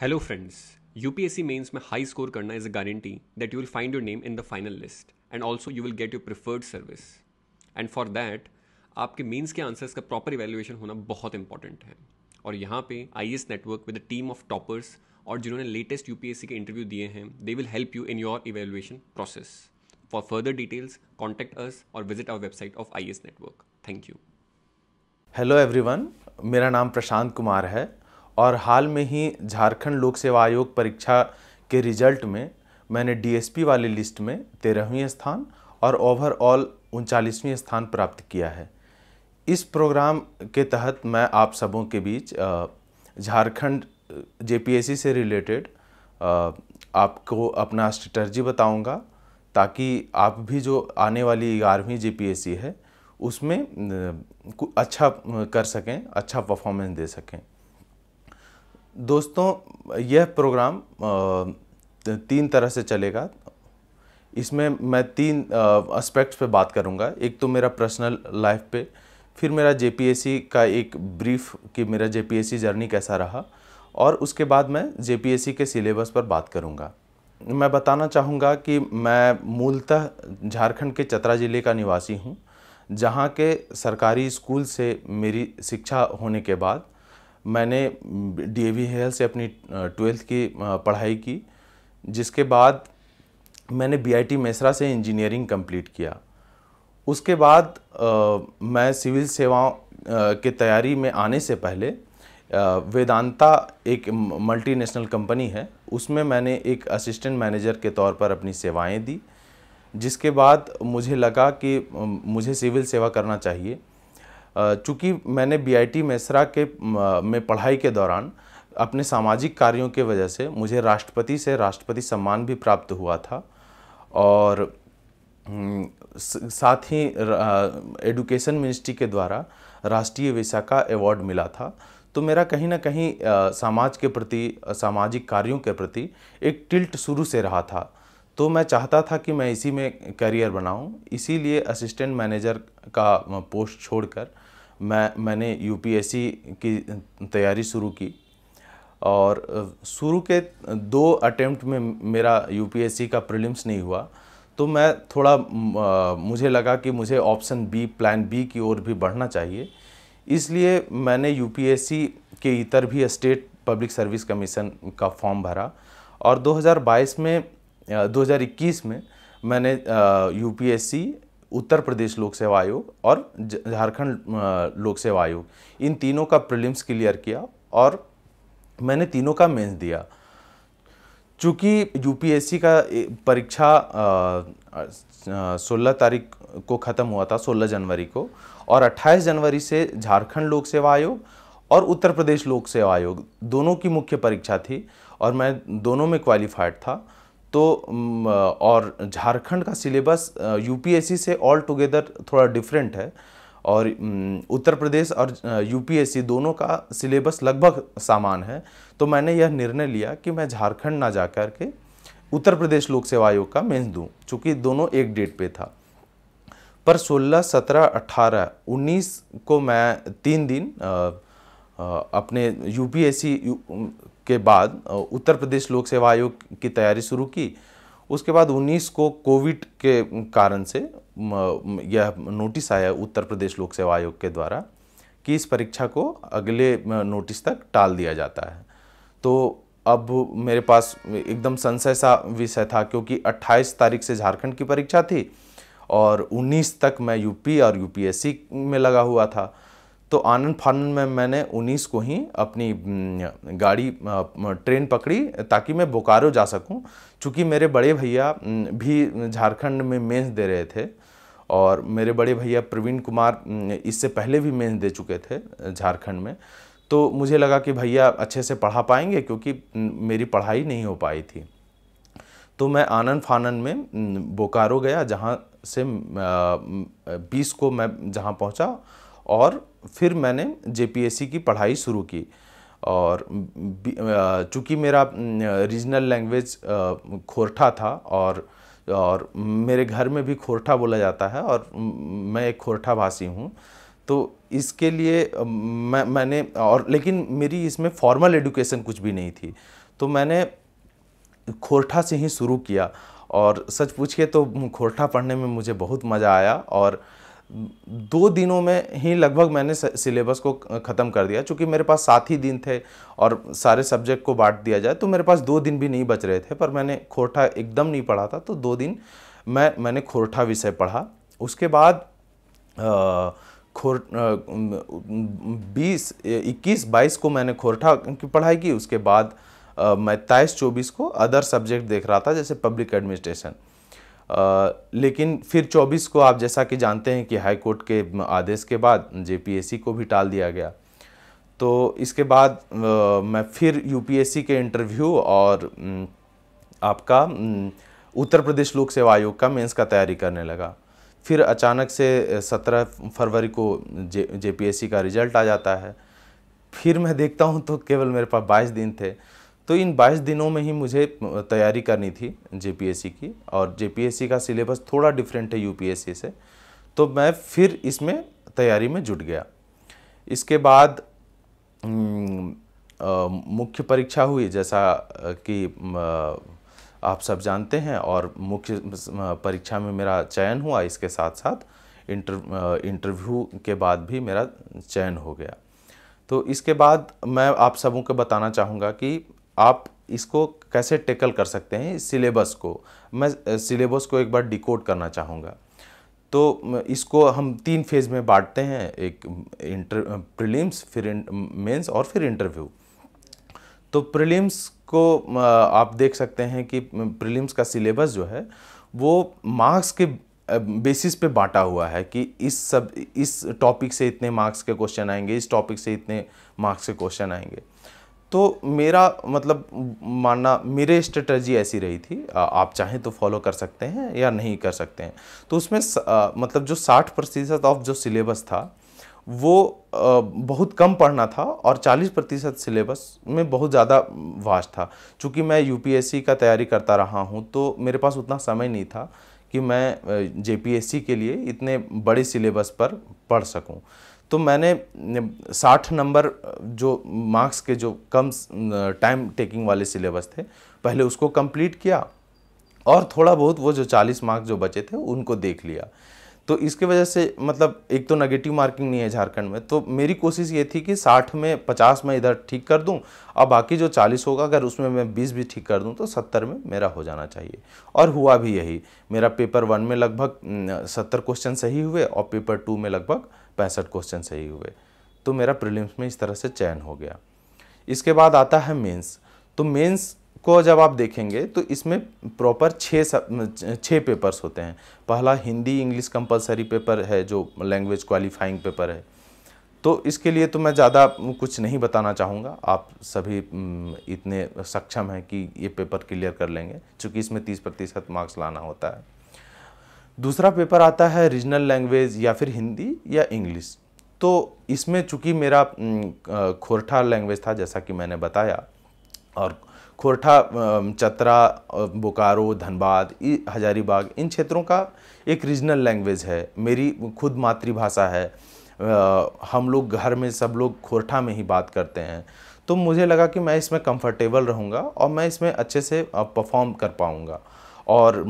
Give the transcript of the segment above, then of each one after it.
Hello friends, UPSC mains में high score करना is a guarantee that you will find your name in the final list and also you will get your preferred service. And for that, आपके mains के answers का proper evaluation होना बहुत important है। और यहाँ पे IAS network with a team of toppers और जिन्होंने लेटेस्ट यूपीएससी के इंटरव्यू दिए हैं, they will help you in your evaluation process. For further details contact us और visit our website of IAS network. Thank you. Hello everyone, मेरा नाम प्रशांत कुमार है और हाल में ही झारखंड लोक सेवा आयोग परीक्षा के रिजल्ट में मैंने डीएसपी वाली लिस्ट में 13वीं स्थान और ओवरऑल 39वीं स्थान प्राप्त किया है। इस प्रोग्राम के तहत मैं आप सबों के बीच झारखंड जेपीएससी से रिलेटेड आपको अपना स्ट्रेटजी बताऊंगा ताकि आप भी जो आने वाली 11वीं जेपीएससी है उसमें अच्छा कर सकें, अच्छा परफॉर्मेंस दे सकें। दोस्तों, यह प्रोग्राम 3 तरह से चलेगा। इसमें मैं 3 एस्पेक्ट्स पे बात करूंगा। एक तो मेरा पर्सनल लाइफ पे, फिर मेरा जेपीएससी का एक ब्रीफ कि मेरा जेपीएससी जर्नी कैसा रहा, और उसके बाद मैं जेपीएससी के सिलेबस पर बात करूंगा। मैं बताना चाहूँगा कि मैं मूलतः झारखंड के चतरा ज़िले का निवासी हूँ, जहाँ के सरकारी स्कूल से मेरी शिक्षा होने के बाद मैंने डीएवी हेल से अपनी 12th की पढ़ाई की, जिसके बाद मैंने बीआईटी मेसरा से इंजीनियरिंग कंप्लीट किया। उसके बाद मैं सिविल सेवाओं की तैयारी में आने से पहले वेदांता एक मल्टीनेशनल कंपनी है, उसमें मैंने एक असिस्टेंट मैनेजर के तौर पर अपनी सेवाएं दी, जिसके बाद मुझे लगा कि मुझे सिविल सेवा करना चाहिए। चूँकि मैंने बीआईटी मेसरा के में पढ़ाई के दौरान अपने सामाजिक कार्यों के वजह से मुझे राष्ट्रपति से राष्ट्रपति सम्मान भी प्राप्त हुआ था, और साथ ही एजुकेशन मिनिस्ट्री के द्वारा राष्ट्रीय विशाखा अवार्ड मिला था। तो मेरा कहीं ना कहीं समाज के प्रति, सामाजिक कार्यों के प्रति एक टिल्ट शुरू से रहा था। तो मैं चाहता था कि मैं इसी में करियर बनाऊं, इसीलिए असिस्टेंट मैनेजर का पोस्ट छोड़कर मैंने यूपीएससी की तैयारी शुरू की। और शुरू के 2 अटेम्प्ट में मेरा यूपीएससी का प्रीलिम्स नहीं हुआ, तो मैं थोड़ा मुझे लगा कि मुझे ऑप्शन बी, प्लान बी की ओर भी बढ़ना चाहिए। इसलिए मैंने यूपीएससी के इतर भी स्टेट पब्लिक सर्विस कमीशन का फॉर्म भरा, और 2021 में मैंने यूपीएससी, उत्तर प्रदेश लोक सेवा आयोग और झारखंड लोक सेवा आयोग, इन तीनों का प्रीलिम्स क्लियर किया और मैंने तीनों का मेंस दिया। चूँकि यूपीएससी का परीक्षा 16 तारीख को ख़त्म हुआ था, 16 जनवरी को, और 28 जनवरी से झारखंड लोक सेवा आयोग और उत्तर प्रदेश लोक सेवा आयोग दोनों की मुख्य परीक्षा थी, और मैं दोनों में क्वालिफाइड था। तो और झारखंड का सिलेबस यूपीएससी से ऑल टुगेदर थोड़ा डिफरेंट है, और उत्तर प्रदेश और यूपीएससी दोनों का सिलेबस लगभग समान है। तो मैंने यह निर्णय लिया कि मैं झारखंड ना जा कर के उत्तर प्रदेश लोक सेवा आयोग का मेंस दूं, चूँकि दोनों एक डेट पे था। पर 16, 17, 18, 19 को मैं 3 दिन अपने यूपीएससी के बाद उत्तर प्रदेश लोक सेवा आयोग की तैयारी शुरू की। उसके बाद 19 को कोविड के कारण से यह नोटिस आया उत्तर प्रदेश लोक सेवा आयोग के द्वारा कि इस परीक्षा को अगले नोटिस तक टाल दिया जाता है। तो अब मेरे पास एकदम संशय सा विषय था, क्योंकि 28 तारीख से झारखंड की परीक्षा थी और 19 तक मैं यूपी और यूपीएससी में लगा हुआ था। तो आनन फानन में मैंने 19 को ही अपनी गाड़ी ट्रेन पकड़ी ताकि मैं बोकारो जा सकूं, चूँकि मेरे बड़े भैया भी झारखंड में मेंस दे रहे थे, और मेरे बड़े भैया प्रवीण कुमार इससे पहले भी मेंस दे चुके थे झारखंड में। तो मुझे लगा कि भैया अच्छे से पढ़ा पाएंगे, क्योंकि मेरी पढ़ाई नहीं हो पाई थी। तो मैं आनन फानन में बोकारो गया, जहाँ से 20 को मैं जहाँ पहुँचा, और फिर मैंने जेपीएससी की पढ़ाई शुरू की। और चूँकि मेरा रीजनल लैंग्वेज खोरठा था, और मेरे घर में भी खोरठा बोला जाता है, और मैं एक खोरठा भाषी हूँ, तो इसके लिए मैंने और लेकिन मेरी इसमें फॉर्मल एजुकेशन कुछ भी नहीं थी, तो मैंने खोरठा से ही शुरू किया। और सच पूछिए तो खोरठा पढ़ने में मुझे बहुत मज़ा आया, और 2 दिनों में ही लगभग मैंने सिलेबस को ख़त्म कर दिया। चूँकि मेरे पास 7 ही दिन थे और सारे सब्जेक्ट को बांट दिया जाए तो मेरे पास 2 दिन भी नहीं बच रहे थे, पर मैंने खोरठा एकदम नहीं पढ़ा था, तो 2 दिन मैंने खोरठा विषय पढ़ा। उसके बाद 21-22 को मैंने खोरठा की पढ़ाई की। उसके बाद मैं 23-24 को अदर सब्जेक्ट देख रहा था, जैसे पब्लिक एडमिनिस्ट्रेशन। लेकिन फिर 24 को आप जैसा कि जानते हैं कि हाई कोर्ट के आदेश के बाद जेपीएससी को भी टाल दिया गया। तो इसके बाद मैं फिर यूपीएससी के इंटरव्यू और आपका उत्तर प्रदेश लोक सेवा आयोग का मेंस का तैयारी करने लगा। फिर अचानक से 17 फरवरी को जेपीएससी का रिजल्ट आ जाता है। फिर मैं देखता हूँ तो केवल मेरे पास 22 दिन थे। तो इन 22 दिनों में ही मुझे तैयारी करनी थी जेपीएससी की, और जेपीएससी का सिलेबस थोड़ा डिफरेंट है यूपीएससी से, तो मैं फिर इसमें तैयारी में जुट गया। इसके बाद मुख्य परीक्षा हुई, जैसा कि आप सब जानते हैं, और मुख्य परीक्षा में मेरा चयन हुआ। इसके साथ साथ इंटरव्यू के बाद भी मेरा चयन हो गया। तो इसके बाद मैं आप सबों को बताना चाहूँगा कि आप इसको कैसे टैकल कर सकते हैं, इस सिलेबस को। मैं सिलेबस को एक बार डिकोड करना चाहूँगा। तो इसको हम 3 फेज़ में बांटते हैं, एक प्रीलिम्स, फिर मेंस और फिर इंटरव्यू। तो प्रीलिम्स को आप देख सकते हैं कि प्रीलिम्स का सिलेबस जो है वो मार्क्स के बेसिस पे बांटा हुआ है कि इस टॉपिक से इतने मार्क्स के क्वेश्चन आएंगे, इस टॉपिक से इतने मार्क्स के क्वेश्चन आएंगे। तो मेरा मतलब मानना, मेरे स्ट्रेटजी ऐसी रही थी, आप चाहें तो फॉलो कर सकते हैं या नहीं कर सकते हैं। तो उसमें मतलब जो 60% ऑफ जो सिलेबस था वो बहुत कम पढ़ना था, और 40% सिलेबस में बहुत ज़्यादा वास्ट था। चूँकि मैं यूपीएससी का तैयारी करता रहा हूँ तो मेरे पास उतना समय नहीं था कि मैं जेपीएससी के लिए इतने बड़े सिलेबस पर पढ़ सकूँ। तो मैंने 60 नंबर जो मार्क्स के जो कम टाइम टेकिंग वाले सिलेबस थे, पहले उसको कंप्लीट किया, और थोड़ा बहुत वो जो 40 मार्क्स जो बचे थे उनको देख लिया। तो इसके वजह से मतलब एक तो नेगेटिव मार्किंग नहीं है झारखंड में, तो मेरी कोशिश ये थी कि 60 में 50 में इधर ठीक कर दूं, और बाकी जो 40 होगा अगर उसमें मैं 20 भी ठीक कर दूं तो 70 में मेरा हो जाना चाहिए। और हुआ भी यही। मेरा पेपर 1 में लगभग 70 क्वेश्चन सही हुए, और पेपर 2 में लगभग 65 क्वेश्चन सही हुए। तो मेरा प्रीलिम्स में इस तरह से चयन हो गया। इसके बाद आता है मेंस। तो मेंस को जब आप देखेंगे तो इसमें प्रॉपर 6 पेपर्स होते हैं। पहला हिंदी इंग्लिश कंपलसरी पेपर है, जो लैंग्वेज क्वालिफाइंग पेपर है। तो इसके लिए तो मैं ज़्यादा कुछ नहीं बताना चाहूँगा, आप सभी इतने सक्षम हैं कि ये पेपर क्लियर कर लेंगे, क्योंकि इसमें 30% मार्क्स लाना होता है। दूसरा पेपर आता है रीजनल लैंग्वेज, या फिर हिंदी या इंग्लिश। तो इसमें चूँकि मेरा खोरठा लैंग्वेज था, जैसा कि मैंने बताया, और खोरठा चतरा, बोकारो, धनबाद, हजारीबाग, इन क्षेत्रों का एक रीजनल लैंग्वेज है। मेरी खुद मातृभाषा है, हम लोग घर में सब लोग खोरठा में ही बात करते हैं। तो मुझे लगा कि मैं इसमें कंफर्टेबल रहूँगा और मैं इसमें अच्छे से परफॉर्म कर पाऊँगा। और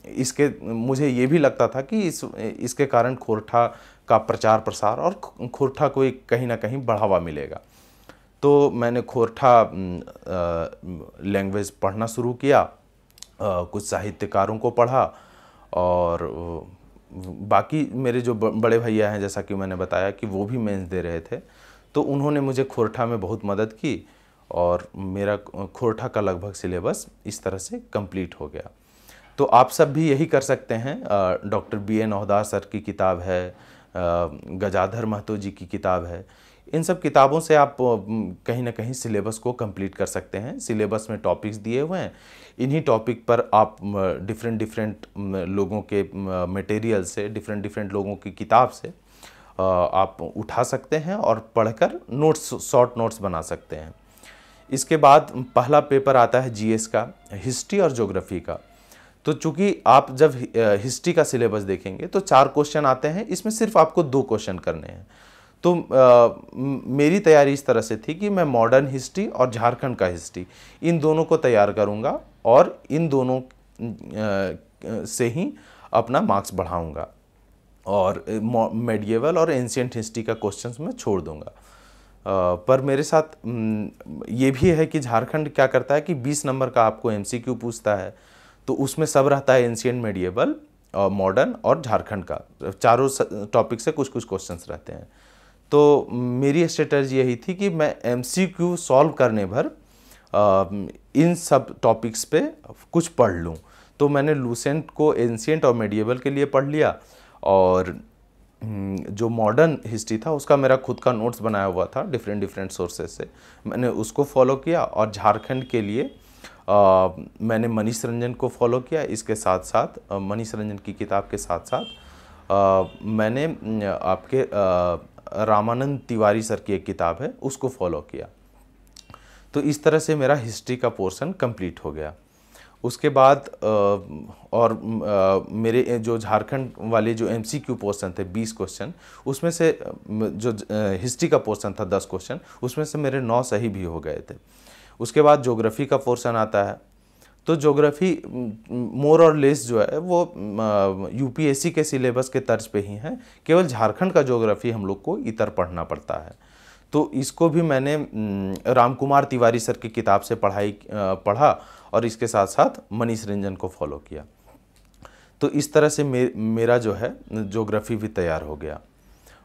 इसके मुझे ये भी लगता था कि इसके कारण खोरठा का प्रचार प्रसार और खोरठा को एक कहीं ना कहीं बढ़ावा मिलेगा। तो मैंने खोरठा लैंग्वेज पढ़ना शुरू किया, कुछ साहित्यकारों को पढ़ा, और बाकी मेरे जो बड़े भैया हैं, जैसा कि मैंने बताया कि वो भी मेंस दे रहे थे, तो उन्होंने मुझे खोरठा में बहुत मदद की, और मेरा खोरठा का लगभग सिलेबस इस तरह से कंप्लीट हो गया। तो आप सब भी यही कर सकते हैं। Doctor B.N. ओहदार सर की किताब है, गजाधर महतो जी की किताब है, इन सब किताबों से आप कहीं ना कहीं सिलेबस को कंप्लीट कर सकते हैं। सिलेबस में टॉपिक्स दिए हुए हैं, इन्हीं टॉपिक पर आप डिफरेंट लोगों के मटेरियल से, डिफरेंट लोगों की किताब से आप उठा सकते हैं और पढ़कर नोट्स, शॉर्ट नोट्स बना सकते हैं। इसके बाद पहला पेपर आता है जीएस का, हिस्ट्री और ज्योग्राफी का। तो चूंकि आप जब हिस्ट्री का सिलेबस देखेंगे तो 4 क्वेश्चन आते हैं, इसमें सिर्फ आपको 2 क्वेश्चन करने हैं। तो मेरी तैयारी इस तरह से थी कि मैं मॉडर्न हिस्ट्री और झारखंड का हिस्ट्री इन दोनों को तैयार करूंगा और इन दोनों से ही अपना मार्क्स बढ़ाऊंगा और मेडिएवल और एंशिएंट हिस्ट्री का क्वेश्चंस मैं छोड़ दूंगा। पर मेरे साथ ये भी है कि झारखंड क्या करता है कि 20 नंबर का आपको एमसीक्यू पूछता है, तो उसमें सब रहता है एंशिएंट, मेडिएवल, मॉडर्न और झारखंड का, चारों टॉपिक से कुछ कुछ क्वेश्चंस रहते हैं। तो मेरी स्ट्रेटजी यही थी कि मैं एमसीक्यू सॉल्व करने भर इन सब टॉपिक्स पे कुछ पढ़ लूँ। तो मैंने लूसेंट को एंशिएंट और मेडिएवल के लिए पढ़ लिया, और जो मॉडर्न हिस्ट्री था उसका मेरा खुद का नोट्स बनाया हुआ था डिफरेंट सोर्सेज से, मैंने उसको फॉलो किया। और झारखंड के लिए मैंने मनीष रंजन को फॉलो किया। इसके साथ साथ मनीष रंजन की किताब के साथ साथ मैंने आपके रामानंद तिवारी सर की एक किताब है उसको फॉलो किया। तो इस तरह से मेरा हिस्ट्री का पोर्शन कंप्लीट हो गया। उसके बाद मेरे जो झारखंड वाले जो एमसीक्यू पोर्शन थे 20 क्वेश्चन, उसमें से जो हिस्ट्री का पोर्शन था 10 क्वेश्चन, उसमें से मेरे 9 सही भी हो गए थे। उसके बाद ज्योग्राफी का पोर्शन आता है। तो ज्योग्राफी मोर और लेस जो है वो यूपीएससी के सिलेबस के तर्ज पे ही है, केवल झारखंड का ज्योग्राफी हम लोग को इतर पढ़ना पड़ता है। तो इसको भी मैंने रामकुमार तिवारी सर की किताब से पढ़ा और इसके साथ साथ मनीष रंजन को फॉलो किया। तो इस तरह से मेरा जो है ज्योग्राफी भी तैयार हो गया।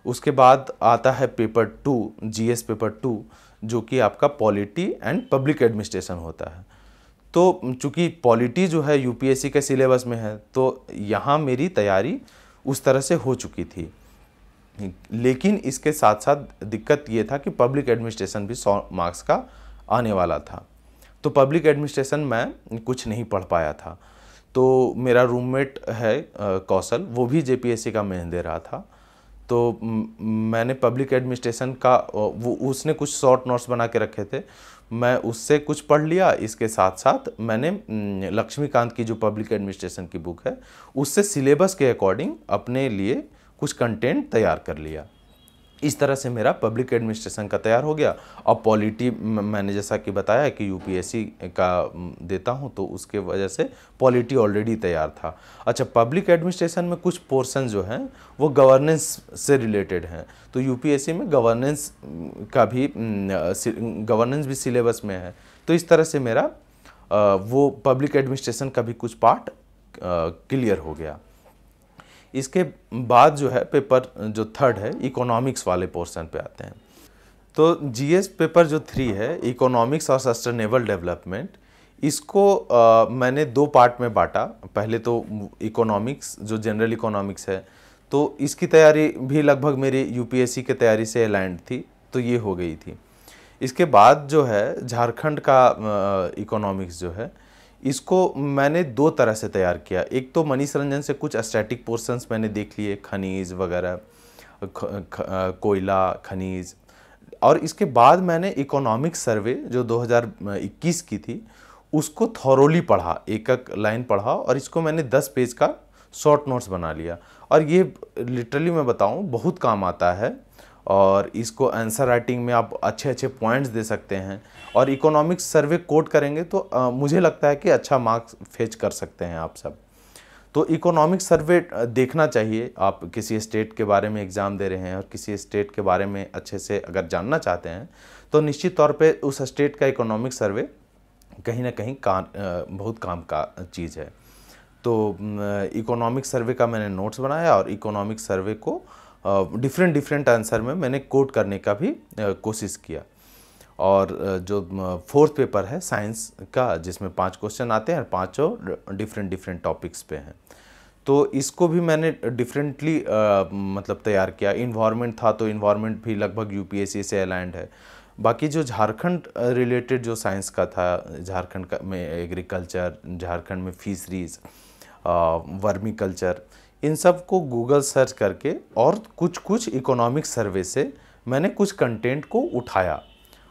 उसके बाद आता है पेपर 2, जीएस पेपर 2, जो कि आपका पॉलिटी एंड पब्लिक एडमिनिस्ट्रेशन होता है। तो चूँकि पॉलिटी जो है यूपीएससी के सिलेबस में है, तो यहाँ मेरी तैयारी उस तरह से हो चुकी थी। लेकिन इसके साथ साथ दिक्कत ये था कि पब्लिक एडमिनिस्ट्रेशन भी 100 मार्क्स का आने वाला था। तो पब्लिक एडमिनिस्ट्रेशन मैं कुछ नहीं पढ़ पाया था। तो मेरा रूममेट है कौशल, वो भी जेपीएससी का मेन दे रहा था। तो मैंने पब्लिक एडमिनिस्ट्रेशन का उसने कुछ शॉर्ट नोट्स बना के रखे थे, मैं उससे कुछ पढ़ लिया। इसके साथ साथ मैंने लक्ष्मीकांत की जो पब्लिक एडमिनिस्ट्रेशन की बुक है उससे सिलेबस के अकॉर्डिंग अपने लिए कुछ कंटेंट तैयार कर लिया। इस तरह से मेरा पब्लिक एडमिनिस्ट्रेशन का तैयार हो गया। और पॉलिटी मैंने जैसा कि बताया कि यूपीएससी का देता हूं, तो उसके वजह से पॉलिटी ऑलरेडी तैयार था। अच्छा, पब्लिक एडमिनिस्ट्रेशन में कुछ पोर्शन जो हैं वो गवर्नेंस से रिलेटेड हैं। तो यूपीएससी में गवर्नेंस भी सिलेबस में है। तो इस तरह से मेरा वो पब्लिक एडमिनिस्ट्रेशन का भी कुछ पार्ट क्लियर हो गया। इसके बाद जो है पेपर जो 3 है इकोनॉमिक्स वाले पोर्शन पे आते हैं। तो जीएस पेपर जो 3 है इकोनॉमिक्स और सस्टेनेबल डेवलपमेंट, इसको मैंने 2 पार्ट में बांटा। पहले तो इकोनॉमिक्स जो जनरल इकोनॉमिक्स है, तो इसकी तैयारी भी लगभग मेरी यूपीएससी के तैयारी से अलाइंड थी, तो ये हो गई थी। इसके बाद जो है झारखंड का इकोनॉमिक्स जो है, इसको मैंने 2 तरह से तैयार किया। एक तो मनीष रंजन से कुछ स्टैटिक पोर्शंस मैंने देख लिए, खनिज वगैरह, कोयला, खनिज। और इसके बाद मैंने इकोनॉमिक सर्वे जो 2021 की थी उसको थॉरोली पढ़ा, एक एक लाइन पढ़ा, और इसको मैंने 10 पेज का शॉर्ट नोट्स बना लिया। और ये लिटरली मैं बताऊं बहुत काम आता है, और इसको आंसर राइटिंग में आप अच्छे अच्छे पॉइंट्स दे सकते हैं। और इकोनॉमिक्स सर्वे कोड करेंगे तो मुझे लगता है कि अच्छा मार्क्स फेच कर सकते हैं आप सब। तो इकोनॉमिक्स सर्वे देखना चाहिए। आप किसी स्टेट के बारे में एग्ज़ाम दे रहे हैं और किसी स्टेट के बारे में अच्छे से अगर जानना चाहते हैं, तो निश्चित तौर पे उस स्टेट का इकोनॉमिक सर्वे कहीं ना कहीं बहुत काम का चीज़ है। तो इकोनॉमिक सर्वे का मैंने नोट्स बनाया और इकोनॉमिक सर्वे को डिफरेंट आंसर में मैंने कोड करने का भी कोशिश किया। और जो 4th पेपर है साइंस का, जिसमें 5 क्वेश्चन आते हैं और पाँचों डिफरेंट टॉपिक्स पे हैं, तो इसको भी मैंने डिफरेंटली मतलब तैयार किया। इन्वायरमेंट था तो इन्वायरमेंट भी लगभग यूपीएससी से अलाइंड है। बाकी जो झारखंड रिलेटेड जो साइंस का था, झारखंड का में एग्रीकल्चर, झारखंड में फिशरीज, वर्मी कल्चर, इन सब को गूगल सर्च करके और कुछ इकोनॉमिक सर्वे से मैंने कुछ कंटेंट को उठाया,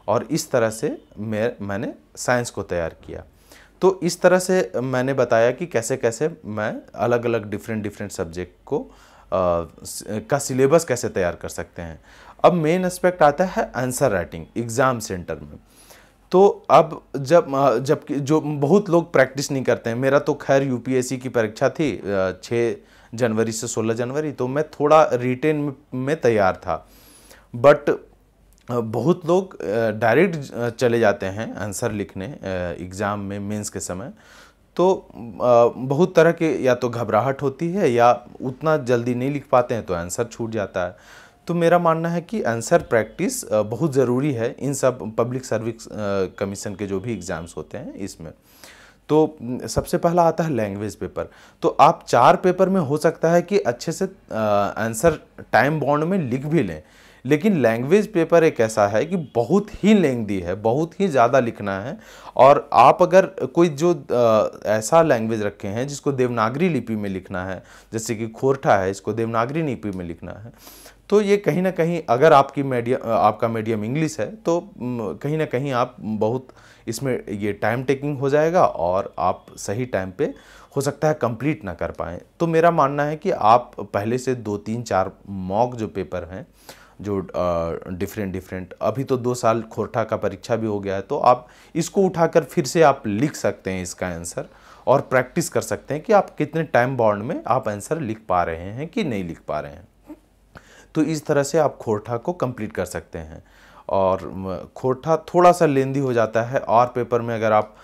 और इस तरह से मैंने साइंस को तैयार किया। तो इस तरह से मैंने बताया कि कैसे कैसे मैं अलग अलग डिफरेंट सब्जेक्ट को का सिलेबस कैसे तैयार कर सकते हैं। अब मेन एस्पेक्ट आता है आंसर राइटिंग एग्ज़ाम सेंटर में। तो अब जबकि जो बहुत लोग प्रैक्टिस नहीं करते हैं, मेरा तो खैर यूपीएससी की परीक्षा थी 6 जनवरी से 16 जनवरी, तो मैं थोड़ा रिटेन में तैयार था। बट बहुत लोग डायरेक्ट चले जाते हैं आंसर लिखने एग्ज़ाम में मेंस के समय। तो बहुत तरह के या तो घबराहट होती है या उतना जल्दी नहीं लिख पाते हैं तो आंसर छूट जाता है। तो मेरा मानना है कि आंसर प्रैक्टिस बहुत ज़रूरी है इन सब पब्लिक सर्विस कमीशन के जो भी एग्ज़ाम्स होते हैं इसमें। तो सबसे पहला आता है लैंग्वेज पेपर। तो आप 4 पेपर में हो सकता है कि अच्छे से आंसर टाइम बाउंड में लिख भी लें, लेकिन लैंग्वेज पेपर एक ऐसा है कि बहुत ही लेंथी है, बहुत ही ज़्यादा लिखना है। और आप अगर कोई जो ऐसा लैंग्वेज रखे हैं जिसको देवनागरी लिपि में लिखना है, जैसे कि खोरठा है, इसको देवनागरी लिपि में लिखना है, तो ये कहीं ना कहीं अगर आपका मीडियम इंग्लिश है तो कहीं ना कहीं आप बहुत इसमें ये टाइम टेकिंग हो जाएगा और आप सही टाइम पे हो सकता है कंप्लीट ना कर पाएँ। तो मेरा मानना है कि आप पहले से 2-3-4 मॉक जो पेपर हैं जो डिफरेंट अभी तो 2 साल खोरठा का परीक्षा भी हो गया है, तो आप इसको उठाकर फिर से आप लिख सकते हैं इसका आंसर और प्रैक्टिस कर सकते हैं कि आप कितने टाइम बाउंड में आप आंसर लिख पा रहे हैं कि नहीं लिख पा रहे हैं। तो इस तरह से आप खोरठा को कंप्लीट कर सकते हैं। और खोरठा थोड़ा सा लेंदी हो जाता है, और पेपर में अगर आप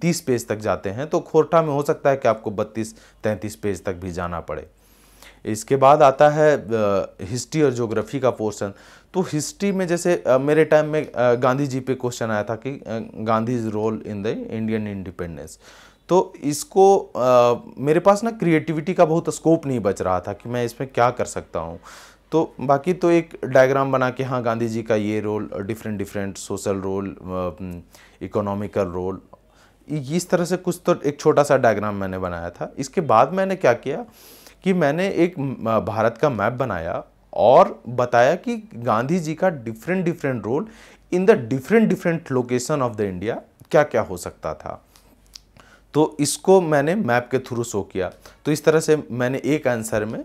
30 पेज तक जाते हैं तो खोरठा में हो सकता है कि आपको 32-33 पेज तक भी जाना पड़े। इसके बाद आता है हिस्ट्री और ज्योग्राफी का पोर्शन। तो हिस्ट्री में जैसे मेरे टाइम में गांधी जी पे क्वेश्चन आया था कि Gandhi's role in the Indian independence. तो इसको मेरे पास ना क्रिएटिविटी का बहुत स्कोप नहीं बच रहा था कि मैं इसमें क्या कर सकता हूँ। तो बाकी तो एक डायग्राम बना के, हाँ गांधी जी का ये role, different social role, economical role, इस तरह से कुछ तो एक छोटा सा डायग्राम मैंने बनाया था। इसके बाद मैंने क्या किया कि मैंने एक भारत का मैप बनाया और बताया कि गांधी जी का different role in the different location of the India क्या क्या हो सकता था। तो इसको मैंने मैप के थ्रू शो किया। तो इस तरह से मैंने एक आंसर में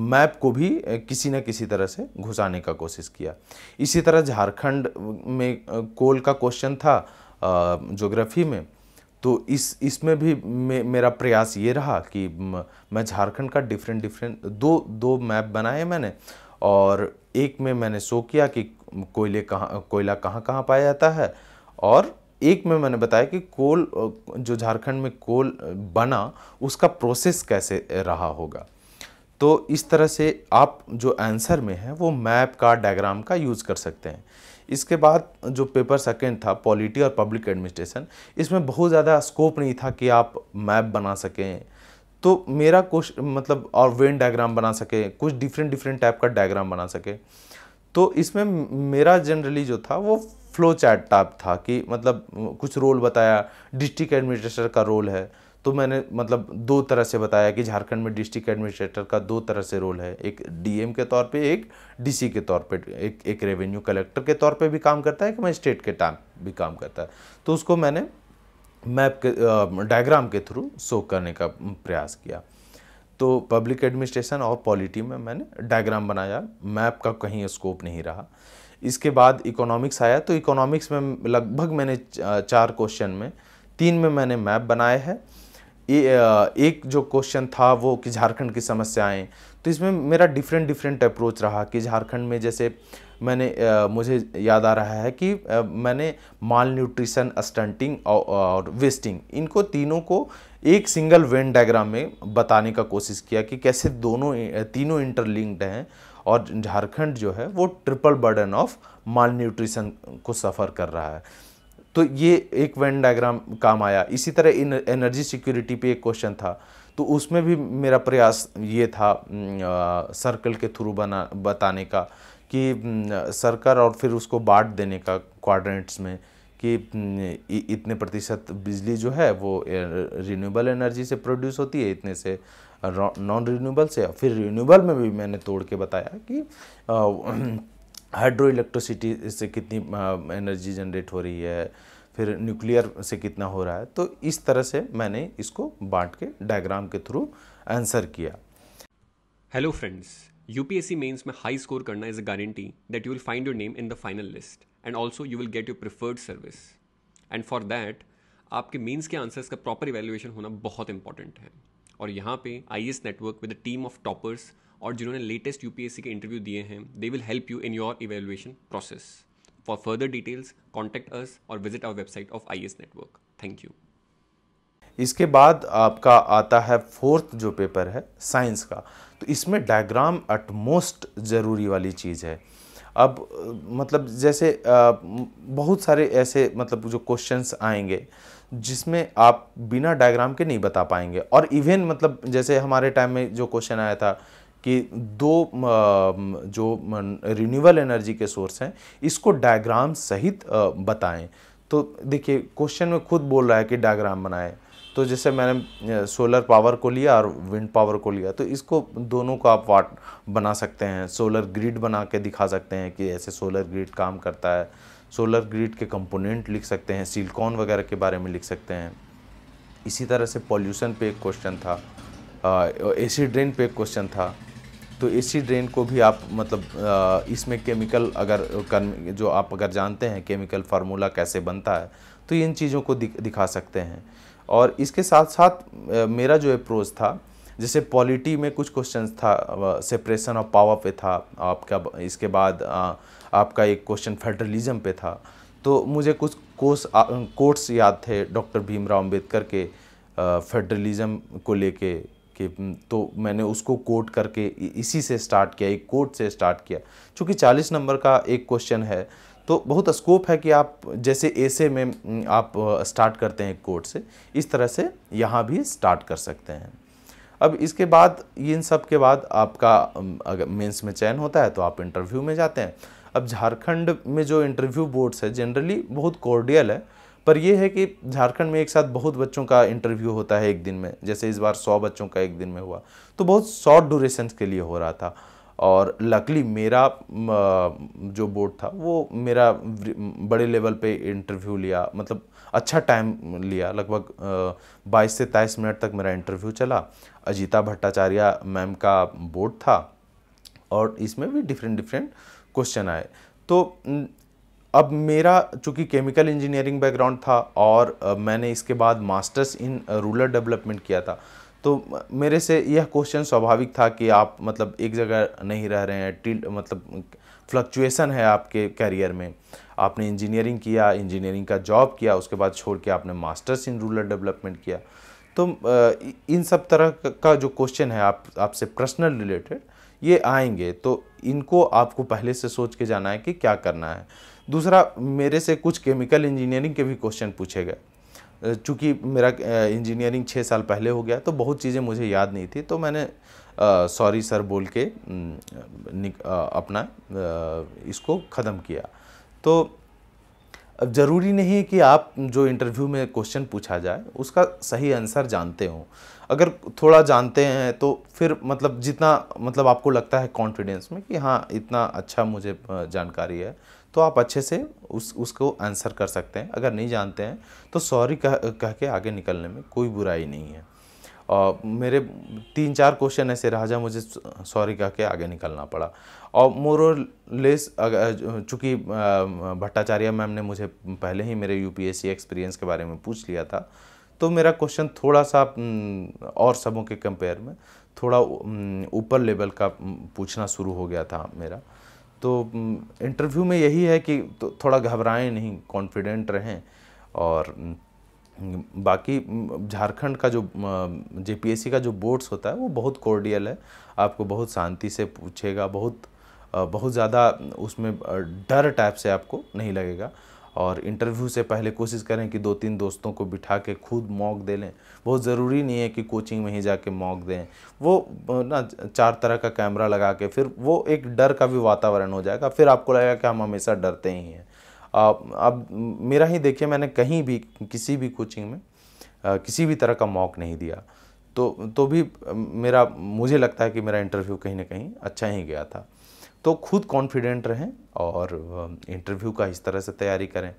मैप को भी किसी न किसी तरह से घुसाने का कोशिश किया। इसी तरह झारखंड में कोल का क्वेश्चन था ज्योग्राफी में। तो इसमें भी मेरा प्रयास ये रहा कि मैं झारखंड का डिफरेंट दो मैप बनाए मैंने, और एक में मैंने शो किया कि कोयला कहाँ पाया जाता है, और एक में मैंने बताया कि कोल जो झारखंड में कोल बना उसका प्रोसेस कैसे रहा होगा। तो इस तरह से आप जो आंसर में है वो मैप का, डायग्राम का यूज़ कर सकते हैं। इसके बाद जो पेपर सेकंड था पॉलिटी और पब्लिक एडमिनिस्ट्रेशन, इसमें बहुत ज़्यादा स्कोप नहीं था कि आप मैप बना सकें। तो मेरा कुछ मतलब और वेन डायग्राम बना सके, कुछ डिफरेंट टाइप का डायग्राम बना सके। तो इसमें मेरा जनरली जो था वो फ्लो चार्ट टाइप था कि मतलब कुछ रोल बताया, डिस्ट्रिक्ट एडमिनिस्ट्रेटर का रोल है तो मैंने मतलब 2 तरह से बताया कि झारखंड में डिस्ट्रिक्ट एडमिनिस्ट्रेटर का 2 तरह से रोल है, एक डीएम के तौर पे, एक डीसी के तौर पे, एक रेवेन्यू कलेक्टर के तौर पे भी काम करता है, एक मजिस्ट्रेट के टाइम भी काम करता है। तो उसको मैंने मैप के डायग्राम के थ्रू शो करने का प्रयास किया। तो पब्लिक एडमिनिस्ट्रेशन और पॉलिटी में मैंने डायग्राम बनाया, मैप का कहीं स्कोप नहीं रहा। इसके बाद इकोनॉमिक्स आया। तो इकोनॉमिक्स में लगभग मैंने 4 क्वेश्चन में 3 में मैंने मैप बनाए हैं। एक जो क्वेश्चन था वो कि झारखंड की समस्याएं, तो इसमें मेरा डिफरेंट अप्रोच रहा कि झारखंड में जैसे मैंने मुझे याद आ रहा है कि मैंने माल न्यूट्रिशन, स्टंटिंग और वेस्टिंग, इनको तीनों को एक सिंगल वेन डायग्राम में बताने का कोशिश किया कि कैसे तीनों इंटरलिंक्ड हैं और झारखंड जो है वो triple burden of mall nutrition को सफ़र कर रहा है। तो ये एक वेन डायग्राम काम आया। इसी तरह एनर्जी सिक्योरिटी पे एक क्वेश्चन था, तो उसमें भी मेरा प्रयास ये था सर्कल के थ्रू बताने का कि सर्कल और फिर उसको बांट देने का क्वाड्रेंट्स में कि इतने प्रतिशत बिजली जो है वो रिन्यूएबल एनर्जी से प्रोड्यूस होती है, इतने से नॉन रिन्यूएबल से। फिर रिन्यूएबल में भी मैंने तोड़ के बताया कि हाइड्रो इलेक्ट्रिसिटी से कितनी एनर्जी जनरेट हो रही है, फिर न्यूक्लियर से कितना हो रहा है। तो इस तरह से मैंने इसको बांट के डायग्राम के थ्रू आंसर किया। हेलो फ्रेंड्स, यूपीएससी मेंस में हाई स्कोर करना is a guarantee that you will find your name in the final list and also you will get your preferred service. And for that आपके mains के answers का proper evaluation होना बहुत important है। और यहाँ पे IAS network with a team of toppers और जिन्होंने लेटेस्ट यूपीएससी के इंटरव्यू दिए हैं, they will help you in your evaluation process. For further details contact us और visit our website of IAS network. Thank you. इसके बाद आपका आता है फोर्थ जो पेपर है साइंस का। तो इसमें डायग्राम अटमोस्ट ज़रूरी वाली चीज़ है। अब मतलब जैसे बहुत सारे ऐसे मतलब जो क्वेश्चंस आएंगे जिसमें आप बिना डायग्राम के नहीं बता पाएंगे। और इवन मतलब जैसे हमारे टाइम में जो क्वेश्चन आया था कि दो जो रिन्यूएबल एनर्जी के सोर्स हैं इसको डायग्राम सहित बताएं। तो देखिए क्वेश्चन में खुद बोल रहा है कि डायग्राम बनाएं। तो जैसे मैंने सोलर पावर को लिया और विंड पावर को लिया, तो इसको दोनों को आप वाट बना सकते हैं। सोलर ग्रिड बना के दिखा सकते हैं कि ऐसे सोलर ग्रिड काम करता है। सोलर ग्रिड के कंपोनेंट लिख सकते हैं, सिलिकॉन वगैरह के बारे में लिख सकते हैं। इसी तरह से पॉल्यूशन पे एक क्वेश्चन था, एसिड ड्रेन पे एक क्वेश्चन था। तो एसिड ड्रेन को भी आप मतलब इसमें केमिकल जो आप अगर जानते हैं केमिकल फार्मूला कैसे बनता है तो इन चीज़ों को दिखा सकते हैं। और इसके साथ साथ मेरा जो अप्रोच था, जैसे पॉलिटी में कुछ क्वेश्चंस था, सेपरेशन ऑफ पावर पे था आपका। इसके बाद आपका एक क्वेश्चन फेडरलिज्म पे था। तो मुझे कुछ कोट्स याद थे डॉक्टर भीमराव अंबेडकर के फेडरलिज्म को लेके कि तो मैंने उसको कोट करके इसी से स्टार्ट किया, एक कोट से स्टार्ट किया। चूँकि 40 नंबर का एक क्वेश्चन है तो बहुत स्कोप है कि आप जैसे ऐसे में आप स्टार्ट करते हैं कोट से, इस तरह से यहाँ भी स्टार्ट कर सकते हैं। अब इसके बाद इन सब के बाद आपका अगर मेंस में चयन होता है तो आप इंटरव्यू में जाते हैं। अब झारखंड में जो इंटरव्यू बोर्ड्स है जनरली बहुत कॉर्डियल है, पर यह है कि झारखंड में एक साथ बहुत बच्चों का इंटरव्यू होता है एक दिन में। जैसे इस बार 100 बच्चों का एक दिन में हुआ, तो बहुत शॉर्ट ड्यूरेशन के लिए हो रहा था। और लकली मेरा जो बोर्ड था वो मेरा बड़े लेवल पे इंटरव्यू लिया, मतलब अच्छा टाइम लिया। लगभग 22 से 23 मिनट तक मेरा इंटरव्यू चला। अजीता भट्टाचार्य मैम का बोर्ड था और इसमें भी डिफरेंट क्वेश्चन आए। तो अब मेरा चूँकि केमिकल इंजीनियरिंग बैकग्राउंड था और मैंने इसके बाद मास्टर्स इन रूरल डेवलपमेंट किया था, तो मेरे से यह क्वेश्चन स्वाभाविक था कि आप मतलब एक जगह नहीं रह रहे हैं, मतलब फ्लक्चुएसन है आपके करियर में। आपने इंजीनियरिंग किया, इंजीनियरिंग का जॉब किया, उसके बाद छोड़ के आपने मास्टर्स इन रूरल डेवलपमेंट किया। तो इन सब तरह का जो क्वेश्चन है आपसे पर्सनल रिलेटेड ये आएंगे, तो इनको आपको पहले से सोच के जाना है कि क्या करना है। दूसरा, मेरे से कुछ केमिकल इंजीनियरिंग के भी क्वेश्चन पूछे गए। चूँकि मेरा इंजीनियरिंग 6 साल पहले हो गया तो बहुत चीज़ें मुझे याद नहीं थी, तो मैंने सॉरी सर बोल के अपना इसको ख़त्म किया। तो अब ज़रूरी नहीं है कि आप जो इंटरव्यू में क्वेश्चन पूछा जाए उसका सही आंसर जानते हो। अगर थोड़ा जानते हैं तो फिर मतलब जितना मतलब आपको लगता है कॉन्फिडेंस में कि हाँ इतना अच्छा मुझे जानकारी है, तो आप अच्छे से उसको आंसर कर सकते हैं। अगर नहीं जानते हैं तो सॉरी कह के आगे निकलने में कोई बुराई नहीं है। और मेरे 3-4 क्वेश्चन ऐसे रहा जहाँ मुझे सॉरी कह के आगे निकलना पड़ा। और मोर और लेस चूँकि भट्टाचार्य मैम ने मुझे पहले ही मेरे यूपीएससी एक्सपीरियंस के बारे में पूछ लिया था, तो मेरा क्वेश्चन थोड़ा सा और सबों के कंपेयर में थोड़ा ऊपर लेवल का पूछना शुरू हो गया था मेरा। तो इंटरव्यू में यही है कि तो थोड़ा घबराएं नहीं, कॉन्फिडेंट रहें। और बाकी झारखंड का जो जेपीएससी का जो बोर्ड्स होता है वो बहुत कॉर्डियल है, आपको बहुत शांति से पूछेगा, बहुत ज़्यादा उसमें डर टाइप से आपको नहीं लगेगा। और इंटरव्यू से पहले कोशिश करें कि 2-3 दोस्तों को बिठा के खुद मॉक दे लें। बहुत ज़रूरी नहीं है कि कोचिंग में ही जाके मॉक दें, वो ना 4 तरह का कैमरा लगा के फिर वो एक डर का भी वातावरण हो जाएगा, फिर आपको लगेगा कि हम हमेशा डरते ही हैं। अब मेरा ही देखिए, मैंने कहीं भी किसी भी कोचिंग में किसी भी तरह का मॉक नहीं दिया, तो भी मुझे लगता है कि मेरा इंटरव्यू कहीं ना कहीं अच्छा ही गया था। तो खुद कॉन्फिडेंट रहें और इंटरव्यू का इस तरह से तैयारी करें।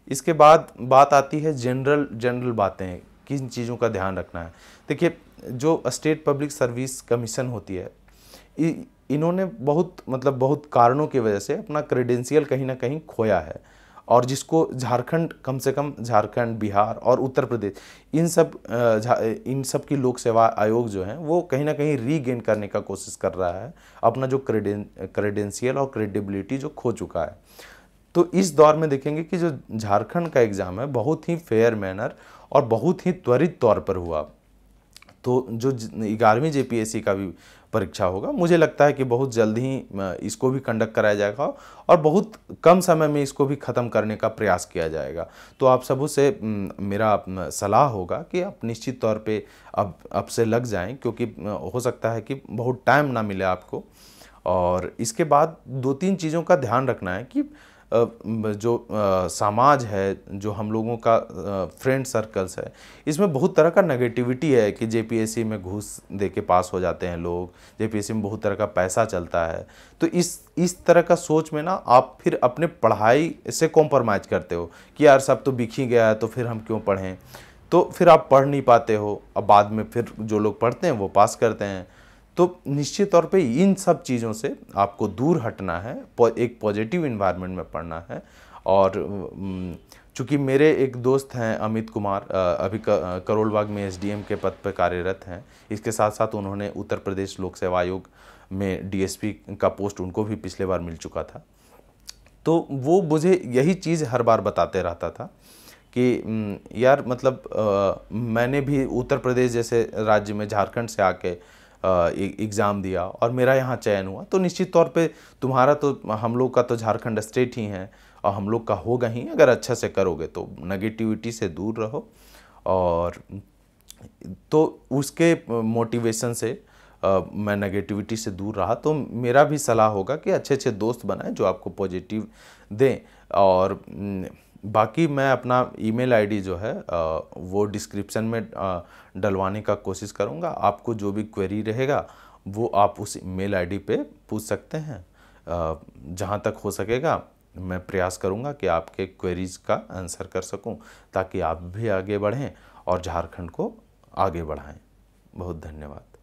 इसके बाद बात आती है जनरल बातें, किन चीज़ों का ध्यान रखना है। देखिए, जो स्टेट पब्लिक सर्विस कमीशन होती है, इन्होंने बहुत कारणों की वजह से अपना क्रेडेंशियल कहीं ना कहीं खोया है, और जिसको झारखंड, कम से कम झारखंड, बिहार और उत्तर प्रदेश, इन सब की लोक सेवा आयोग जो है वो कहीं ना कहीं रीगेन करने का कोशिश कर रहा है अपना जो क्रेडेंशियल और क्रेडिबिलिटी जो खो चुका है। तो इस दौर में देखेंगे कि जो झारखंड का एग्ज़ाम है बहुत ही फेयर मैनर और बहुत ही त्वरित तौर पर हुआ। तो जो 11वीं जेपीएससी का भी परीक्षा होगा, मुझे लगता है कि बहुत जल्द ही इसको भी कंडक्ट कराया जाएगा और बहुत कम समय में इसको भी ख़त्म करने का प्रयास किया जाएगा। तो आप सबों से मेरा सलाह होगा कि आप निश्चित तौर पे अब से लग जाएं, क्योंकि हो सकता है कि बहुत टाइम ना मिले आपको। और इसके बाद 2-3 चीज़ों का ध्यान रखना है कि जो समाज है, जो हम लोगों का फ्रेंड सर्कल्स है, इसमें बहुत तरह का नेगेटिविटी है कि जेपीएससी में घूस दे के पास हो जाते हैं लोग, जेपीएससी में बहुत तरह का पैसा चलता है। तो इस तरह का सोच में ना आप फिर अपने पढ़ाई से कॉम्प्रोमाइज़ करते हो कि यार सब तो बिक ही गया है तो फिर हम क्यों पढ़ें, तो फिर आप पढ़ नहीं पाते हो। अब बाद में फिर जो लोग पढ़ते हैं वो पास करते हैं। तो निश्चित तौर पे इन सब चीज़ों से आपको दूर हटना है, एक पॉजिटिव इन्वायरमेंट में पढ़ना है। और चूँकि मेरे एक दोस्त हैं अमित कुमार, अभी करोलबाग में एसडीएम के पद पर कार्यरत हैं, इसके साथ साथ उन्होंने उत्तर प्रदेश लोक सेवा आयोग में डीएसपी का पोस्ट उनको भी पिछले बार मिल चुका था। तो वो मुझे यही चीज़ हर बार बताते रहता था कि यार मैंने भी उत्तर प्रदेश जैसे राज्य में झारखंड से आके एग्ज़ाम दिया और मेरा यहाँ चयन हुआ, तो निश्चित तौर पे तुम्हारा तो, हम लोग का तो झारखंड स्टेट ही है और हम लोग का होगा ही, अगर अच्छा से करोगे तो नेगेटिविटी से दूर रहो। और तो उसके मोटिवेशन से मैं नेगेटिविटी से दूर रहा। तो मेरा भी सलाह होगा कि अच्छे अच्छे दोस्त बनाएं जो आपको पॉजिटिव दें। और बाकी मैं अपना ईमेल आईडी जो है वो डिस्क्रिप्शन में डलवाने का कोशिश करूँगा। आपको जो भी क्वेरी रहेगा वो आप उस ईमेल आईडी पे पूछ सकते हैं। जहाँ तक हो सकेगा मैं प्रयास करूँगा कि आपके क्वेरीज़ का आंसर कर सकूँ, ताकि आप भी आगे बढ़ें और झारखंड को आगे बढ़ाएं। बहुत धन्यवाद।